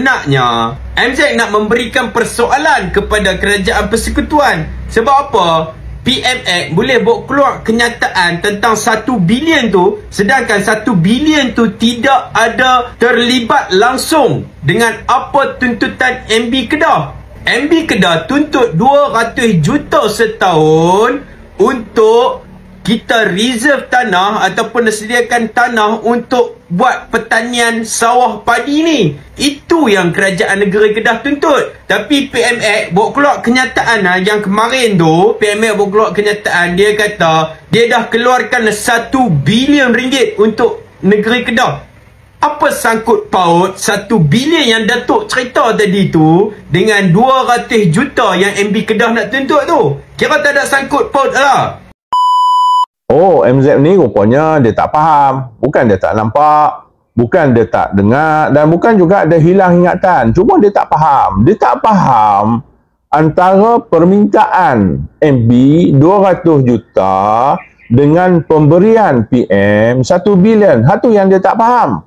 sebenarnya MZ nak memberikan persoalan kepada kerajaan persekutuan. Sebab apa? PMX boleh buat keluar kenyataan tentang 1 bilion tu, sedangkan 1 bilion tu tidak ada terlibat langsung dengan apa tuntutan MB Kedah. MB Kedah tuntut 200 juta setahun untuk kita reserve tanah ataupun disediakan tanah untuk buat pertanian sawah padi ni. Itu yang kerajaan negeri Kedah tuntut. Tapi PMX buat keluar kenyataan yang kemarin tu, PMX buat keluar kenyataan, dia kata dia dah keluarkan 1 bilion ringgit untuk negeri Kedah. Apa sangkut paut 1 bilion yang Datuk cerita tadi tu dengan 200 juta yang MB Kedah nak tuntut tu? Kira tak ada sangkut paut lah. Oh, MZ ni rupanya dia tak faham. Bukan dia tak nampak, bukan dia tak dengar, dan bukan juga dia hilang ingatan. Cuma dia tak faham. Dia tak faham antara permintaan MB 200 juta dengan pemberian PM 1 bilion. Itu yang dia tak faham.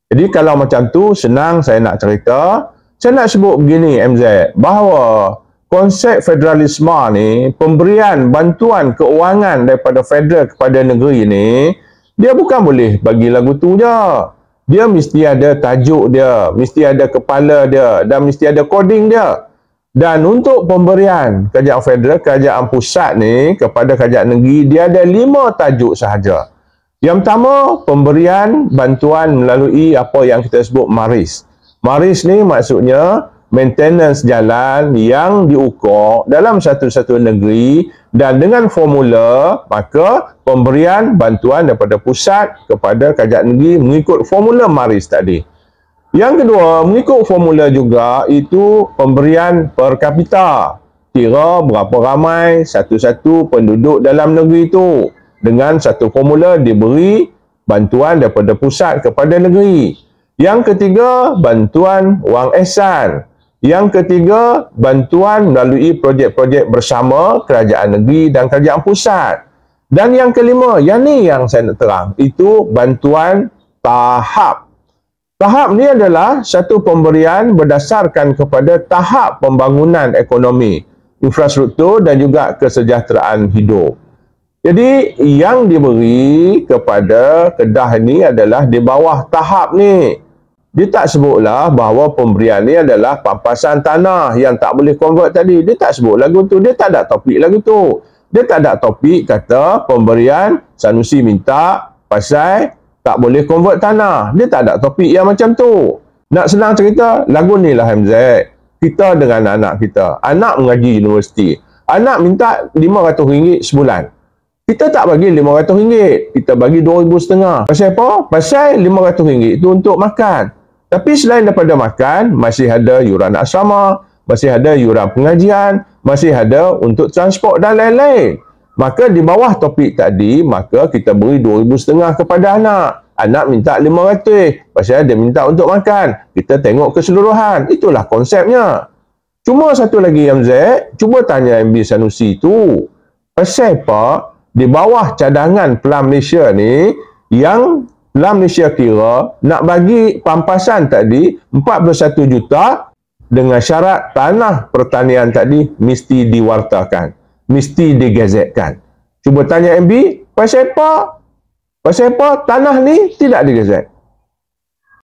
Jadi kalau macam tu, senang saya nak cerita. Saya nak sebut begini MZ, bahawa konsep federalisme ni, pemberian bantuan keuangan daripada federal kepada negeri ni, dia bukan boleh bagi lagu tu je. Dia mesti ada tajuk dia, mesti ada kepala dia, dan mesti ada coding dia. Dan untuk pemberian kerajaan federal, kerajaan pusat ni kepada kerajaan negeri, dia ada 5 tajuk sahaja. Yang pertama, pemberian bantuan melalui apa yang kita sebut MARIS. MARIS ni maksudnya maintenance jalan yang diukur dalam satu-satu negeri, dan dengan formula, maka pemberian bantuan daripada pusat kepada kerajaan negeri mengikut formula MARIS tadi. Yang kedua, mengikut formula juga itu pemberian per kapita. Kira berapa ramai satu-satu penduduk dalam negeri itu. Dengan satu formula diberi bantuan daripada pusat kepada negeri. Yang ketiga, bantuan wang ehsan. Yang ketiga, bantuan melalui projek-projek bersama kerajaan negeri dan kerajaan pusat. Dan yang kelima, yang ni yang saya nak terang, itu bantuan tahap. Tahap ni adalah satu pemberian berdasarkan kepada tahap pembangunan ekonomi, infrastruktur dan juga kesejahteraan hidup. Jadi, yang diberi kepada Kedah ini adalah di bawah tahap ni. Dia tak sebutlah bahawa pemberian ni adalah pampasan tanah yang tak boleh convert tadi. Dia tak sebut lagu tu. Dia tak ada topik lagu tu. Dia tak ada topik kata pemberian Sanusi minta pasal tak boleh convert tanah. Dia tak ada topik yang macam tu. Nak senang cerita, lagu ni lah MZ. Kita dengan anak kita. Anak mengaji universiti. Anak minta RM500 sebulan. Kita tak bagi RM500. Kita bagi RM2,500. Pasal apa? Pasal RM500 itu untuk makan. Tapi selain daripada makan, masih ada yuran asrama, masih ada yuran pengajian, masih ada untuk transport dan lain-lain. Maka di bawah topik tadi, maka kita beri RM2,500 kepada anak. Anak minta RM500. Pasal dia minta untuk makan. Kita tengok keseluruhan. Itulah konsepnya. Cuma satu lagi MZ, cuba tanya MB Sanusi tu. Pasal apa? Di bawah cadangan Pelan Malaysia ni, yang Pelan Malaysia kira nak bagi pampasan tadi 41 juta dengan syarat tanah pertanian tadi mesti diwartakan, mesti digazetkan. Cuba tanya MB, pasal apa? Pasal apa tanah ni tidak digazet?